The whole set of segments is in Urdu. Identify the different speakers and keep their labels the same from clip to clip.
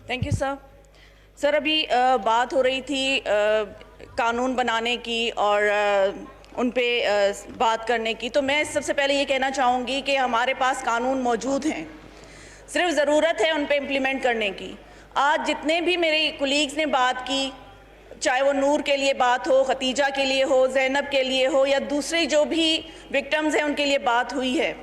Speaker 1: Thank you sir. سر ابھی بات ہو رہی تھی قانون بنانے کی اور ان پہ بات کرنے کی، تو میں سب سے پہلے یہ کہنا چاہوں گی کہ ہمارے پاس قانون موجود ہیں، صرف ضرورت ہے ان پہ امپلیمنٹ کرنے کی. آج جتنے بھی میرے کولیگز نے بات کی، چاہے وہ نور کے لیے بات ہو، ختیجہ کے لیے ہو، زینب کے لیے ہو، یا دوسری جو بھی وکٹمز ہیں ان کے لیے بات ہوئی ہے،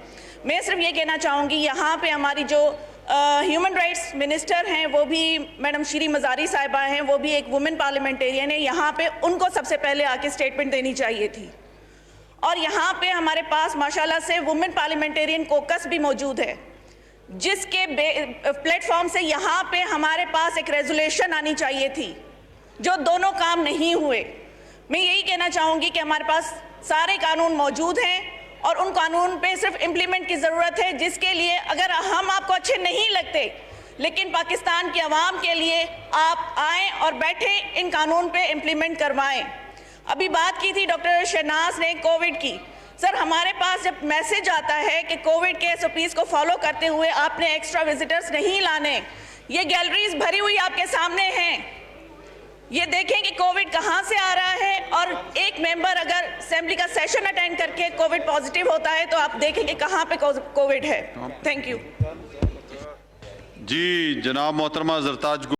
Speaker 1: میں صرف یہ کہنا چاہوں گی یہاں پہ ہماری جو ہیومن رائٹس منسٹر ہیں وہ بھی میڈم شیری مزاری صاحبہ ہیں، وہ بھی ایک وومن پارلیمنٹیرین ہیں. یہاں پہ ان کو سب سے پہلے آ کے اسٹیٹمنٹ دینی چاہیے تھی. اور یہاں پہ ہمارے پاس ماشاءاللہ سے وومن پارلیمنٹیرین کوکس بھی موجود ہے، جس کے پلیٹ فارم سے یہاں پہ ہمارے پاس ایک ریزولیشن آنی چاہیے تھی، جو دونوں کام نہیں ہوئے. میں یہی کہنا چاہوں گی کہ ہمارے پاس سارے قانون موجود ہیں اور ان قانون پہ صرف امپلیمنٹ کی ضرورت ہے، جس کے لیے اگر ہم آپ کو اچھے نہیں لگتے لیکن پاکستان کی عوام کے لیے آپ آئیں اور بیٹھیں، ان قانون پہ امپلیمنٹ کروائیں. ابھی بات کی تھی ڈاکٹر شہناز نے کووڈ کی. سر ہمارے پاس جب میسج آتا ہے کہ کووڈ کے SOPs کو فالو کرتے ہوئے آپ نے ایکسٹرا وزٹرز نہیں لانے، یہ گیلریز بھری ہوئی آپ کے سامنے ہیں، یہ دیکھیں کہ کووڈ کہاں سے آ رہا ہے. اور ایک ممبر اگر اسمبلی کا سیشن اٹینڈ کر کے کووڈ پازیٹیو ہوتا ہے تو آپ دیکھیں کہ کہاں پہ کووڈ ہے. Thank you.
Speaker 2: جی جناب محترمہ زرتاج